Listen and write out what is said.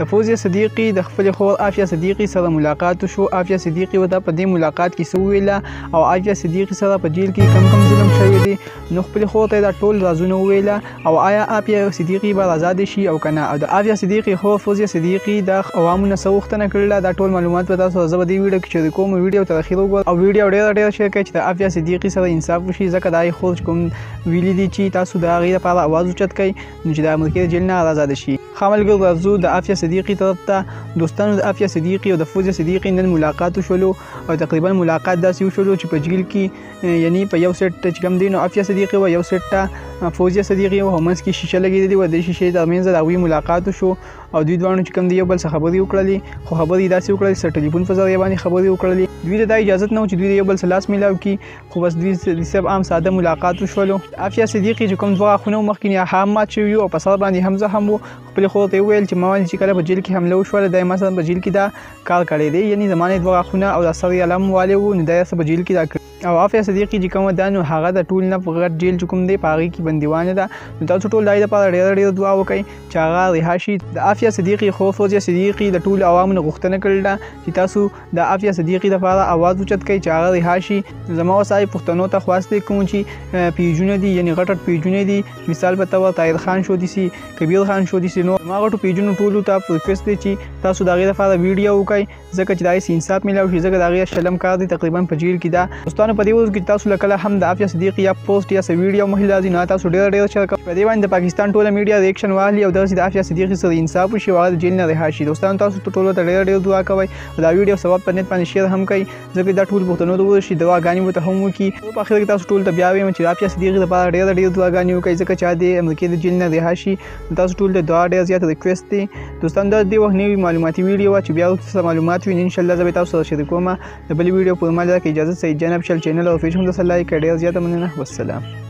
د فوزیه صدیقي د خپل خور عافیه صدیقي سره ملاقات وشو. عافیه صدیقي ورته په دې ملاقات کې څه وویله او عافیه صدیقي سره په جیل کې کم ظلم شوی دی، نو خپل خور ته دا ټول رازونه وویله او آیا عافیه صدیقي به آزاد شي او کنه. او د عافیه صدیقي خور فوزیه صدیقي د عوامو نه څه غوښتنه کړله، دا ټول معلومات به تاسو زه به دې ویډیو کې شریکوم. ویډیو تر اخره وګورئ او ویډیو ډېر شیر کړئ چې د عافیه صدیقي سره انصاف وشي، ځکه دا یې خور کوم ویلي دي چې تاسو د هغې لپاره اواز اوچت کړئ چې د امریکې د جیل نه آزاده شي. ښه ملګرو، راځو د عافیه صدیقي طرف ته. دوستانو، د عافیه صدیقي او د فوزیه صدیقي نن ملاقات وشولو او تقریبا ملاقات داسې وشولو چې په جیل کې یعنی په یو سیټ چې کوم دی نو عافیه صدیقي و، یو سیټ ته فوزیه صدیقي و، منځ کې شیشه لګېدلې وه. د شیشې ترمنځ د هغوی ملاقات وشو او دوی دواړو چې کوم دی یو بل څه خبرې وکړلې، خو خبرې یې داسې وکړلې چې ټلیفون په ذریعه باندې خبرې وکړلې. دوی ته دا اجازت نه و چې دوی د یو بل سره لاس میلاو کړي، خو بس دوی صرف عام ساده ملاقات وشولو. عافیه صدیقي چې کوم دوه غاښونه وو مخکې هم مات شوي وو او په سر باندې هم زخم وو، خپلې خور ته یې وویل چې ما باندې چې کله په جیل کې حمله وشوله دا یې ما سره په جیل کې دا کار کړی دی، یعنې زما نه دوه غاښونه او د سر یې علم والي وو، نو دا یې په جیل کې دا کړی. او عافیه صدیقي چې کومه ده نو هغه د ټول نه په غټ جیل چې کوم دی په هغې کې بندیوانه ده. نو تاسو ټول د هغې لپاره ډېره دعا وکړئ چې هغه رها شي. د عافیه صدیقي خور فوزیه صدیقي د ټولو عوامو نه غوښتنه کړې ده چې تاسو د عافیه صدیقي لپاره اواز اوچت کړئ چې هغه رها شي. زما وسایي پښتنو ته خواست کوم چې پیجونه دي، یعنې غټ پیجونه دي، مثال په طور طاهر خان شو دي سي، کبیر خان شو دي سي، نو زما غټو پیجونو ټولو ته ریکویسټ دی چې تاسو د هغې لپاره ویډیو وکړئ، ځکه چې د هغې انصاف میلاو شي، ځکه د هغې شلم کار دی تقریبا په جیل کې ده. دوستانو، په دې ورځو کې تاسو لکه هم د عافیه صدیقي یا پوسټ یا څه ویډیو مخې راځي نو تاسو ډېر شیر کړئ. په دې باندې د پاکستان ټوله میډیا ریاکشن واخلي او داسې د عافیه صدیقي سره انصاف وشي او هغه د جیل نه رها شي. دوستانو، تاسو ټولو ته ډېر دعا کوئ او دا ویډیو ثواب په نیټ باندې شیر هم کړئ، ځکه دا ټول پښتنو ته وشي، دعاګانې ورته هم وکړي. په اخر کې تاسو ټولو ته بیا وایم چې د عافیه صدیقي لپاره ډېر دعاګانې وکړئ، ځکه چې د امریکې د جیل نه رها شي. تاسو ټولو ته دعا ډېر زیات ریکویسټ دی. دوستانو، دا د دې وخت نوي معلوماتي ویډیو وه چې بیا ورته معلومات وي، انشاءالله زه به تاسو سره شریکوم. د بلې ویډیو پر مهال کې اجازه سعید جان افیشل چینل او فیسبوک ته لایک کړئ. ډېر زیاته مننه. والسلام.